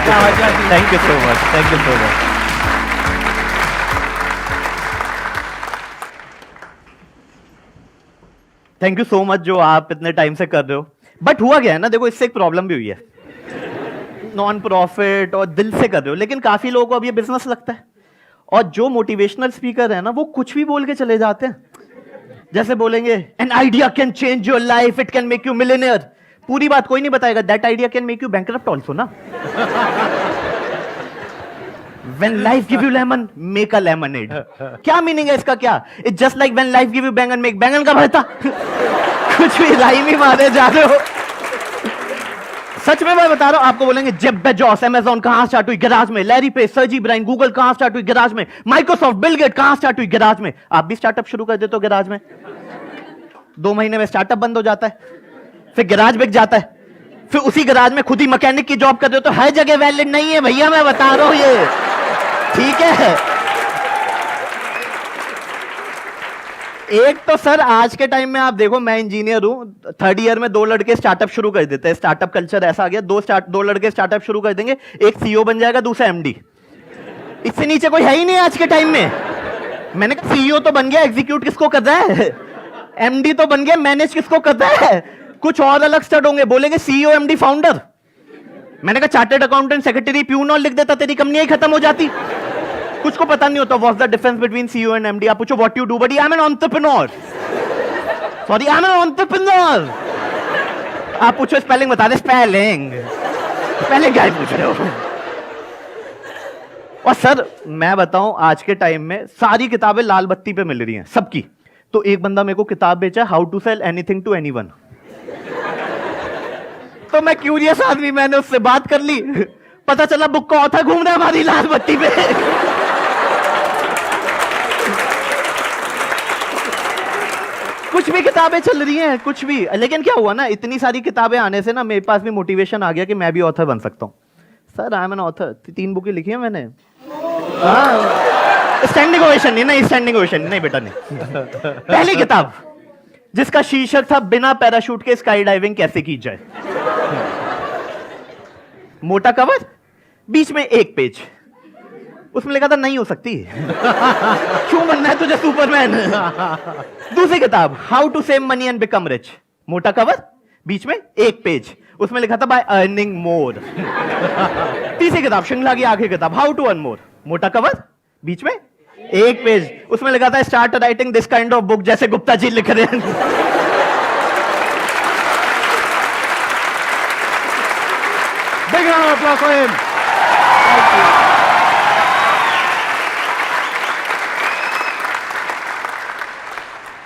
Thank you so much, thank you so much. Thank you so much जो आप इतने time से कर रहे हो। बट हुआ क्या है ना, देखो इससे एक प्रॉब्लम भी हुई है। नॉन प्रॉफिट और दिल से कर रहे हो, लेकिन काफी लोगों को अब ये बिजनेस लगता है। और जो मोटिवेशनल स्पीकर है ना, वो कुछ भी बोल के चले जाते हैं। जैसे बोलेंगे an idea can change your life, it can make you millionaire. पूरी बात कोई नहीं बताएगा, that idea can make you bankrupt also ना। When life give you lemon, make a lemonade. क्या मीनिंग है इसका? क्या? It's just like when life give you बैंगन, make बैंगन का भरता। कुछ भी राइम ही मारे जा रहे हो। सच में मैं बता रहा हूं, आपको बोलेंगे जेफ बेजोस अमेज़न कहां स्टार्ट हुई? गैराज में। लैरी पेज, सर्जी ब्राइन, गूगल कहां स्टार्ट हुई? गैराज में। माइक्रोसॉफ्ट, बिल गेट कहां स्टार्ट हुई? गैराज में। आप भी स्टार्टअप शुरू कर देते हो गैराज में। 2 महीने में स्टार्टअप बंद हो जाता है, फिर गैराज बिक जाता है, फिर उसी गैराज में खुद ही मैकेनिक की जॉब कर रहे हो। तो हर जगह वैलिड नहीं है भैया, मैं बता रहा हूं ये। ठीक है। एक तो सर आज के टाइम में आप देखो, मैं इंजीनियर हूं, 3rd ईयर में 2 लड़के स्टार्टअप शुरू कर देते हैं। स्टार्टअप कल्चर ऐसा आ गया, 2 लड़के स्टार्टअप शुरू कर देंगे, एक सीईओ बन जाएगा, दूसरा एमडी। इससे नीचे कोई है ही नहीं आज के टाइम में। मैंने कहा सीईओ तो बन गया, एग्जीक्यूट किसको कर रहा है? एमडी तो बन गया, मैनेज किसको कर रहा है? कुछ और अलग स्टार्ट होंगे, बोलेंगे सीईओ एमडी फाउंडर। मैंने कहा चार्टर्ड अकाउंटेंट, सेक्रेटरी, प्यून और लिख देता, तेरी कंपनी ही खत्म हो जाती। कुछ को पता नहीं होता what's the difference between CEO and MD. आप पूछो what you do, but I am an entrepreneur. Sorry, I am an entrepreneur. आप पूछो स्पेलिंग बता दे, स्पेलिंग क्या पूछ रहे हो? और सर मैं बताऊं, आज के टाइम में सारी किताबें लाल बत्ती पे मिल रही हैं सबकी। तो एक बंदा मेरे को किताब बेचा, how to sell anything to anyone. तो मैं क्यूरियस आदमी, मैंने उससे बात कर ली, पता चला बुक का ऑथर घूम रहा है हमारी लाल बत्ती पे। कुछ भी किताबें चल रही हैं, कुछ भी। लेकिन क्या हुआ ना, इतनी सारी किताबें आने से ना मेरे पास भी मोटिवेशन आ गया कि मैं भी ऑथर बन सकता हूं। Sir I am an author, 3 बुकें लिखी हैं मैंने। स्टैंडिंग ओवेशन नहीं, स्टैंडिंग ओवेशन नहीं बेटा, नहीं। पहली किताब जिसका शीर्षक था बिना पैराशूट के स्काई डाइविंग कैसे की जाए। मोटा कवर, बीच में 1 पेज, उसमें लिखा था नहीं हो सकती। क्यों बनना है तुझे सुपरमैन? दूसरी किताब how to save money and become rich, मोटा कवर, बीच में 1 पेज, उसमें लिखा था बाय अर्निंग मोर। तीसरी किताब, श्रृंखला की आखिरी किताब, हाउ टू अर्न मोर, मोटा कवर, बीच में 1 पेज, उसमें लिखा था start writing this kind of book, जैसे गुप्ता जी लिख रहे हैं। Big round of applause for him.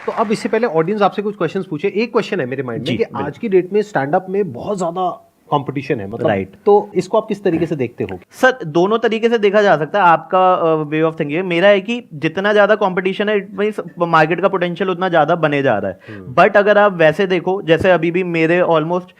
तो अब इससे पहले ऑडियंस आपसे कुछ क्वेश्चंस पूछे। एक क्वेश्चन है मेरे माइंड में कि आज की डेट में स्टैंड अप में बहुत ज्यादा कंपटीशन है, मतलब राइट। तो इसको आप किस तरीके से देखते हो? सर दोनों तरीके से देखा जा सकता है। आपका वे ऑफ थिंकिंग, मेरा है कि जितना ज्यादा कंपटीशन है, मार्केट का पोटेंशियल उतना ज्यादा बने जा रहा है। बट अगर आप वैसे देखो, जैसे अभी भी मेरे ऑलमोस्ट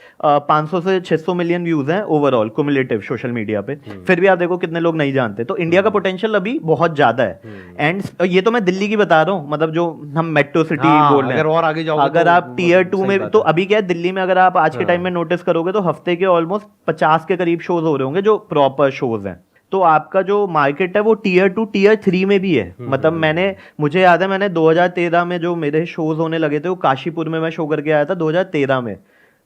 500 से 600 मिलियन व्यूज हैं ओवरऑल क्युमुलेटिव सोशल मीडिया पे, फिर भी आप देखो कितने लोग नहीं जानते। तो इंडिया का पोटेंशियल अभी बहुत ज्यादा है। एंड ये तो मैं दिल्ली की बता रहा हूँ, मतलब जो हम मेट्रो सिटी बोल रहे हैं। अगर और आगे जाओ, अगर आप टीयर 2 में, तो अभी क्या है दिल्ली में, अगर आप आज के टाइम में नोटिस करोगे तो हफ्ते के ऑलमोस्ट 50 के करीब शोज हो रहे होंगे जो प्रॉपर शोज हैं। तो आपका जो मार्केट है वो टीयर 2 टीयर 3 में भी है। मतलब मुझे याद है, मैंने 2013 में जो मेरे शोज होने लगे थे वो काशीपुर में मैं शो करके आया था 2013 में।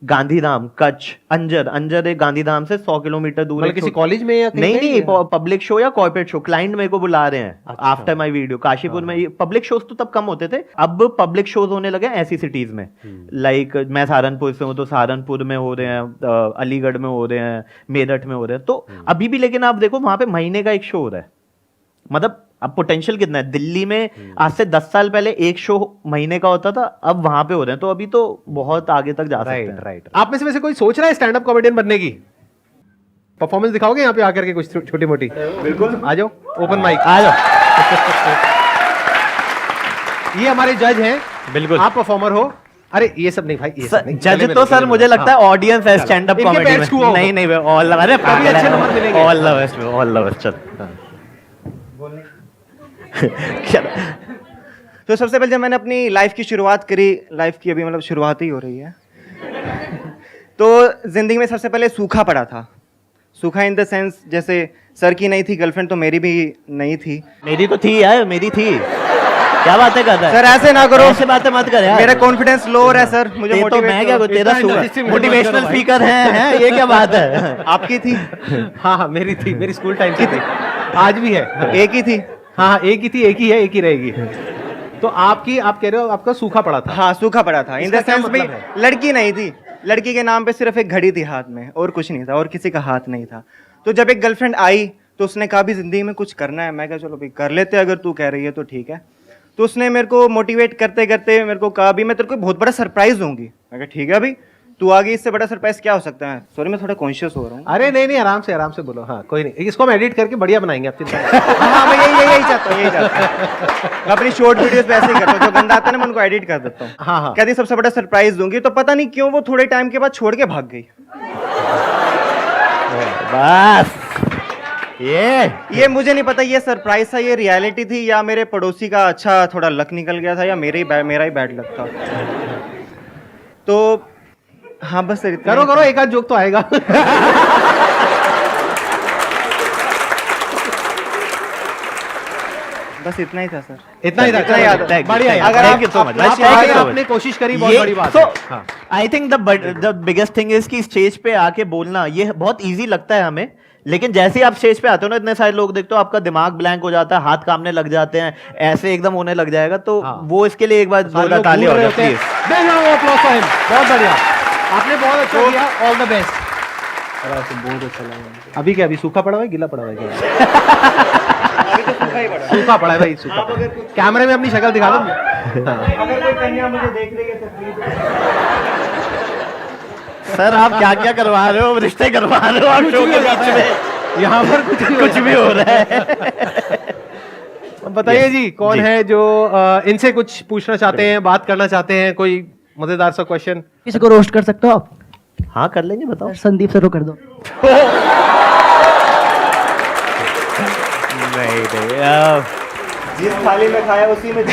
गांधीधाम, कच्छ, अंजर एक गांधीधाम से 100 किलोमीटर दूर। मतलब किसी कॉलेज में या नहीं, पब्लिक शो या कॉर्पोरेट शो, क्लाइंट मेरे को बुला रहे हैं आफ्टर माय वीडियो। काशीपुर में पब्लिक शोज तो तब कम होते थे, अब पब्लिक शोज होने लगे ऐसी सिटीज में। लाइक मैं सहारनपुर से हूँ तो सहारनपुर में हो रहे हैं, अलीगढ़ में हो रहे हैं, मेरठ में हो रहे हैं। तो अभी भी लेकिन आप देखो वहां पे महीने का एक शो हो रहा है। मतलब अब पोटेंशियल कितना है। दिल्ली में आज से 10 साल पहले एक शो महीने का होता था, अब वहां पे हो रहे हैं। तो अभी तो बहुत आगे तक जा सकते हैं। राइट। आप में से वैसे कोई सोच रहा है स्टैंड अप कॉमेडियन बनने की? परफॉर्मेंस दिखाओगे यहाँ पे आकर के कुछ छोटी मोटी? बिल्कुल, आ जाओ, ओपन माइक आ जाओ। ये हमारे जज हैं। बिल्कुल, आप परफॉर्मर हो। अरे ये सब नहीं भाई, ये सब नहीं। जज तो सर मुझे लगता है ऑडियंस है स्टैंड अप कॉमेडी में। नहीं ऑल अरे अच्छे नंबर मिलेंगे। All the best, all the best. तो सबसे पहले जब मैंने अपनी लाइफ की शुरुआत करी, लाइफ की अभी मतलब शुरुआत ही हो रही है, तो जिंदगी में सबसे पहले सूखा पड़ा था। सूखा इन द सेंस जैसे सर की नहीं थी गर्लफ्रेंड तो मेरी भी नहीं थी। मेरी तो थी यार, मेरी थी। क्या बातें कर रहा है सर ऐसे ना करो, ऐसे बातें मत कर यार। मेरा कॉन्फिडेंस लोअर है सर, मुझे तो मोटिवेट मैं क्या करो। तेरा मोटिवेशनल स्पीकर है ये क्या बात है? आपकी थी? हाँ हाँ मेरी थी, मेरी स्कूल टाइम की थी, आज भी है। एक ही थी? हाँ हाँ एक ही थी, एक ही है, एक ही रहेगी। तो आपकी, आप कह रहे हो आपका सूखा पड़ा था? हाँ सूखा पड़ा था। इन इसका द क्या सेंस भाई मतलब है? लड़की नहीं थी, लड़की के नाम पे सिर्फ एक घड़ी थी हाथ में और कुछ नहीं था, और किसी का हाथ नहीं था। तो जब एक गर्लफ्रेंड आई तो उसने कहा भी जिंदगी में कुछ करना है। मैं कहा चलो भाई कर लेते, अगर तू कह रही है तो ठीक है। तो उसने मेरे को मोटिवेट करते करते मेरे को कहा भी मैं तेरे को बहुत बड़ा सरप्राइज दूंगी। मैं कहा ठीक है भाई, तू आ गई, इससे बड़ा सरप्राइज क्या हो सकता है। सॉरी मैं थोड़ा कॉन्शियस हो रहा हूँ। अरे नहीं नहीं आराम से बोलो। हाँ कोई नहीं, इसको हम एडिट करके बढ़िया बनाएंगे, आप चिंता मत करो। हाँ मैं यही चाहता हूँ, यही चाहता हूँ। मैं अपनी शॉर्ट वीडियोस पे ऐसे ही करता हूँ, जो गंदा आता है ना मैं उनको एडिट कर देता हूँ। हाँ हाँ कहती सबसे बड़ा सरप्राइज दूंगी, तो पता नहीं क्यों वो थोड़े टाइम के बाद छोड़ के भाग गई। बस ये मुझे नहीं पता ये सरप्राइज था, ये रियलिटी थी, या मेरे पड़ोसी का अच्छा थोड़ा लक निकल गया था, या मेरा ही बैड लक था। तो हाँ बस सर करो करो, एक आध जोक तो आएगा। बस इतना ही था सर। इतना ही था, इतना याद है। बढ़िया यार। अगर Thank you so much. आपने कोशिश करी, बहुत बड़ी बात है। हाँ। I think the biggest thing is कि स्टेज पे आके बोलना ये बहुत इजी लगता है हमें, लेकिन जैसे ही आप स्टेज पे आते हो ना, इतने सारे लोग देखते हो, आपका दिमाग ब्लैंक हो जाता है, हाथ कांपने लग जाते हैं, ऐसे एकदम होने लग जाएगा। तो हाँ। वो इसके लिए एक बार जोरदार ताली हो जाती है। बहुत बढ़िया, आपने बहुत अच्छा किया, ऑल द बेस्ट। बहुत अच्छा लगा। अभी क्या, अभी सूखा पड़ा हुआ है, गीला पड़ा हुआ है क्या? अभी तो सूखा ही पड़ा। सूखा पड़ा है भाई, सूखा। कैमरे में अपनी शक्ल दिखा दो। अगर कोई कन्या मुझे देख रही है तो प्लीज। सर आप क्या क्या करवा रहे हो, रिश्ते करवा रहे हो आप शो के बीच में, यहाँ पर कुछ भी हो रहा है। बताइए जी, कौन है जो इनसे कुछ पूछना चाहते हैं, बात करना चाहते हैं, कोई मजेदार सा क्वेश्चन? किसी को रोस्ट कर सकते हो आप? हाँ कर लेंगे, बताओ। संदीप सर को कर दो। नहीं जिस थाली में खाया उसी में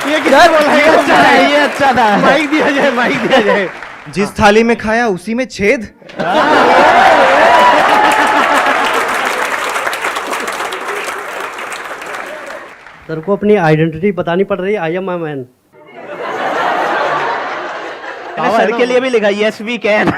ये किसने बोला है? ये अच्छा था। माइक दिया जाए, माइक दिया जाए। जिस थाली में खाया उसी में छेद। सर को अपनी आइडेंटिटी बतानी पड़ रही है, I am a man. Sir के लिए भी लिखा यस वी कैन।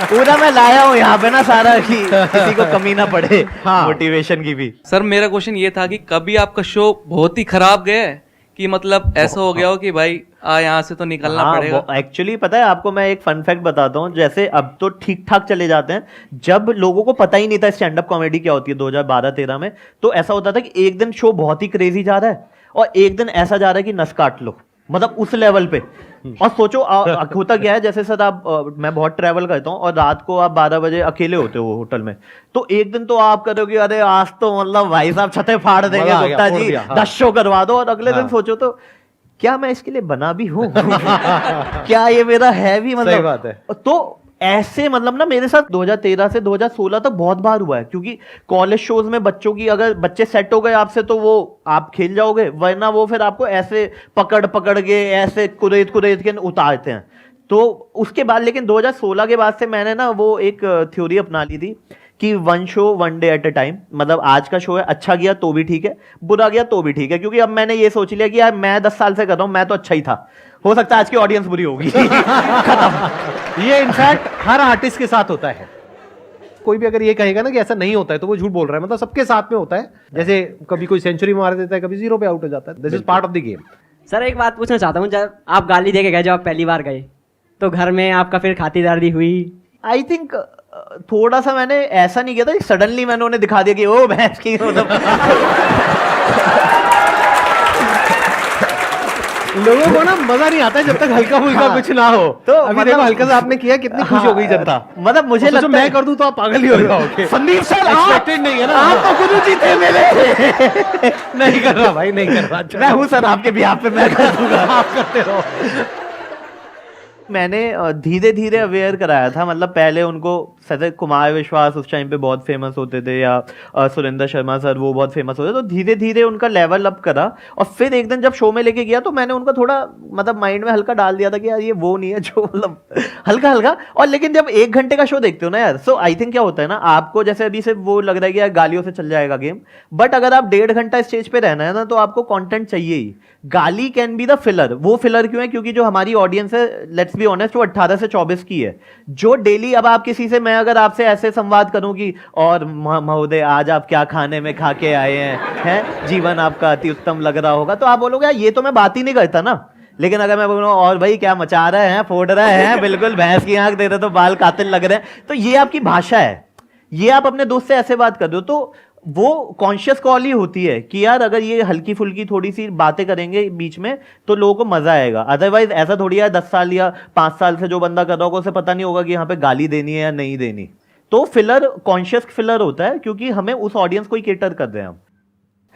पूरा मैं लाया हूँ यहाँ पे ना सारा, कि किसी को कमी ना पड़े मोटिवेशन की भी। सर मेरा क्वेश्चन ये था कि कभी आपका शो बहुत ही खराब गया है कि मतलब ऐसा हो गया हो कि भाई यहाँ से तो निकलना पड़ेगा? एक्चुअली पता है आपको, मैं एक फन फैक्ट बताता हूँ। जैसे अब तो ठीक ठाक चले जाते हैं, जब लोगों को पता ही नहीं था स्टैंड अप कॉमेडी क्या होती है 2012-13 में, तो ऐसा होता था कि एक दिन शो बहुत ही क्रेजी जा रहा है और एक दिन ऐसा जा रहा है कि नस काट लो, मतलब उस लेवल पे। और सोचो होता क्या है, जैसे सर आप मैं बहुत ट्रैवल करता हूँ और रात को आप 12 बजे अकेले होते हो होटल में, तो एक दिन तो आप करोगे अरे आज तो मतलब भाई साहब छतें फाड़ देंगे गुप्ता जी, 10 शो करवा दो, और अगले दिन सोचो तो क्या मैं इसके लिए बना भी हूँ? क्या ये मेरा है भी, मतलब सही बात है। तो ऐसे मतलब ना मेरे साथ 2013 से 2016 तक बहुत बार हुआ है, क्योंकि कॉलेज शोज में बच्चों की, अगर बच्चे सेट हो गए आपसे तो वो आप खेल जाओगे, वरना वो फिर आपको ऐसे पकड़ पकड़ के ऐसे कुरेद कुरेद के उतारते हैं। तो उसके बाद लेकिन 2016 के बाद से मैंने ना वो एक थ्योरी अपना ली थी कि 1 show 1 day at A time. मतलब आज का शो है, अच्छा गया तो भी ठीक है, बुरा गया तो भी ठीक है, क्योंकि अब मैंने ये सोच लिया कि यार मैं 10 साल से कर रहा हूं, मैं तो अच्छा ही था, हो सकता है आज की ऑडियंस बुरी होगी। खत्म। ये इनफैक्ट हर आर्टिस्ट के साथ होता है। कोई भी अगर ये कहेगा ना कि ऐसा नहीं होता है तो वो झूठ बोल रहा है, मतलब सबके साथ में होता है। जैसे कभी कोई सेंचुरी मार देता है, कभी 0 पे आउट हो जाता है। This is part of the game. Sir एक बात पूछना चाहता हूँ, जब आप गाली दे के गए, जब आप पहली बार गए तो घर में आपका फिर खातिरदारी हुई? आई थिंक थोड़ा सा मैंने ऐसा नहीं किया था, सडनली मैंने उन्हें दिखा दिया कि ओ भैंस की, मतलब लोगों को ना मजा नहीं आता है जब तक हल्का फुल्का कुछ ना हो। तो अभी देखो हल्का सा आपने किया, कितनी खुश हो गई जनता। मतलब मुझे लगता मैं कर दूं तो आप पागल ही हो जाओगे। संदीप सर एक्सपेक्टेड नहीं है ना, आप तो खुद जीते मेरे। नहीं कर रहा भाई, नहीं कर रहा। मैं हूं सर आपके भी, आप पे मैं कर दूंगा, आप करते रहो। मैंने धीरे धीरे अवेयर कराया था, मतलब पहले उनको जैसे कुमार विश्वास उस टाइम पे बहुत फेमस होते थे, या सुरेंद्र शर्मा सर वो बहुत फेमस होते, तो धीरे धीरे उनका लेवल अप करा। और फिर एक दिन जब शो में लेके गया तो मैंने उनको थोड़ा मतलब माइंड में हल्का डाल दिया था कि यार ये वो नहीं है जो मतलब हल्का हल्का। और लेकिन जब 1 घंटे का शो देखते हो ना यार, सो आई थिंक क्या होता है ना, आपको जैसे अभी से वो लग रहा है कि यार गालियों से चल जाएगा गेम, बट अगर आप 1.5 घंटा स्टेज पे रहना है ना, तो आपको कंटेंट चाहिए ही। गाली कैन बी द फिलर। वो फिलर क्यों है? क्योंकि जो हमारी ऑडियंस है, लेट्स बी ऑनेस्ट, वो 18 से 24 की है। जो डेली अब आप किसी से, मैं अगर आपसे ऐसे संवाद करूं कि और महोदय आज आप क्या खाने में खा के आए हैं, जीवन आपका अति उत्तम लग रहा होगा, तो आप बोलोगे यार ये तो मैं बात ही नहीं करता ना। लेकिन अगर मैं बोलूँ और भाई क्या मचा रहे हैं, फोड़ रहे हैं, बिल्कुल भैंस की आंख दे रहे तो बाल कातिल लग रहे हैं, तो ये आपकी भाषा है। ये आप अपने दोस्त से ऐसे बात कर दो तो वो कॉन्शियस कॉल ही होती है कि यार अगर ये हल्की फुल्की थोड़ी सी बातें करेंगे बीच में तो लोगों को मजा आएगा। अदरवाइज ऐसा थोड़ी है 10 साल या 5 साल से जो बंदा कर रहा होगा उसे पता नहीं होगा कि यहाँ पे गाली देनी है या नहीं देनी। तो फिलर कॉन्शियस फिलर होता है क्योंकि हमें उस ऑडियंस को ही केटर कर रहे हैं हम।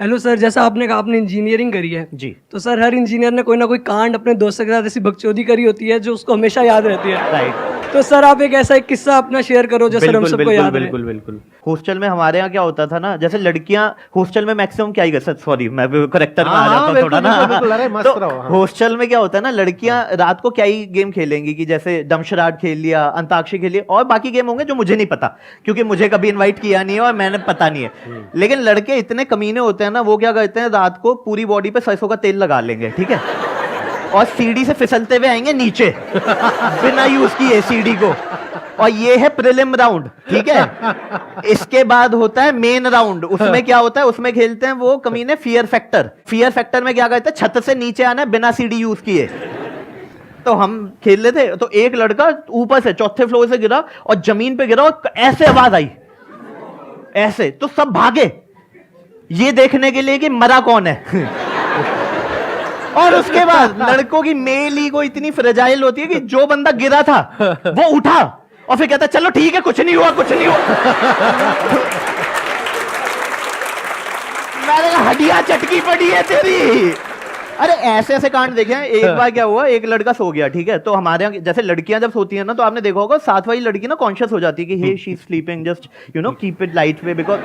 हेलो सर, जैसा आपने कहा आपने इंजीनियरिंग करी है जी। तो सर हर इंजीनियर ने कोई ना कोई कांड अपने दोस्त के साथ ऐसी बकचोदी करी होती है जो उसको हमेशा याद रहती है। राइट। तो सर आप एक ऐसा एक किस्सा अपना शेयर करो जो सर हम सबको याद रहे। बिल्कुल बिल्कुल। हॉस्टल में हमारे यहाँ क्या होता था ना, जैसे लड़कियां हॉस्टल में मैक्सिमम क्या ही कर, सॉरी मैं करेक्टर में आ जाता हूँ थोड़ा ना। तो हॉस्टल में क्या होता है ना, लड़कियां रात को क्या ही गेम खेलेंगी कि जैसे डमशराट खेल लिया, अंताक्षरी खेल लिया, और बाकी गेम होंगे जो मुझे नहीं पता क्योंकि मुझे कभी इन्वाइट किया नहीं है और मैंने पता नहीं है। लेकिन लड़के इतने कमीने होते हैं ना, वो क्या करते हैं रात को पूरी बॉडी पे सरसों का तेल लगा लेंगे, ठीक है, और सीढ़ी से फिसलते हुए आएंगे नीचे बिना यूज किए सीढ़ी को। और ये है प्रीलिम राउंड, ठीक है। इसके बाद होता है मेन राउंड। उसमें क्या होता है, उसमें खेलते हैं वो कमीने फियर फैक्टर। फियर फैक्टर में क्या करते हैं, छत से नीचे आना है बिना सीढ़ी यूज किए। तो हम खेल रहे थे तो एक लड़का ऊपर से 4थे फ्लोर से गिरा और जमीन पे गिरा और ऐसे आवाज आई, ऐसे, तो सब भागे ये देखने के लिए कि मरा कौन है। और उसके बाद लड़कों की मेल ईगो इतनी फ्रेजाइल होती है कि जो बंदा गिरा था वो उठा और फिर कहता चलो ठीक है कुछ नहीं हुआ, कुछ नहीं हुआ। मैंने कहा हड्डियां चटकी पड़ी है तेरी। अरे ऐसे ऐसे कांड देखे हैं। एक बार क्या हुआ, एक लड़का सो गया, ठीक है, तो हमारे यहाँ जैसे लड़कियां जब सोती हैं ना, तो आपने देखा होगा साथ वाली लड़की ना कॉन्शियस हो जाती है कि he she is sleeping, just you know keep it light way, because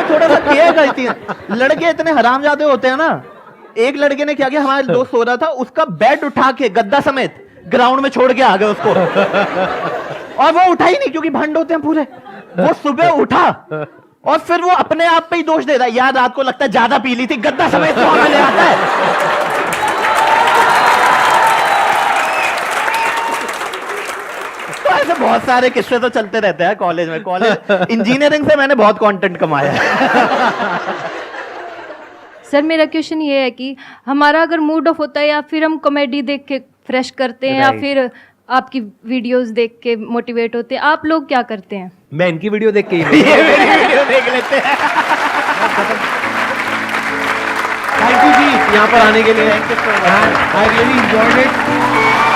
थोड़ा सा केयर करती है। लड़के इतने हरामजादे होते हैं ना। एक लड़के ने क्या किया, हमारे दोस्त सो रहा था, उसका बेड उठा के गद्दा समेत ग्राउंड में छोड़ के आ गए उसको। और वो उठा ही नहीं क्योंकि भंड होते हैं पूरे। वो सुबह उठा और फिर वो अपने आप पे ही दोष दे रहा है, यार रात को लगता है ज्यादा पी ली थी, गद्दा समेत तो हमें ले आता है। तो ऐसे बहुत सारे किस्से तो चलते रहते हैं कॉलेज में। कॉलेज इंजीनियरिंग से मैंने बहुत कंटेंट कमाया है। सर मेरा क्वेश्चन ये है कि हमारा अगर मूड ऑफ होता है या फिर हम कॉमेडी देख के फ्रेश करते हैं या फिर आपकी वीडियोस देख के मोटिवेट होते हैं, आप लोग क्या करते हैं? मैं इनकी वीडियो देख के ही ये मेरी वीडियो देख लेते हैं। थैंक यू जी यहाँ पर आने के लिए। I really enjoyed it.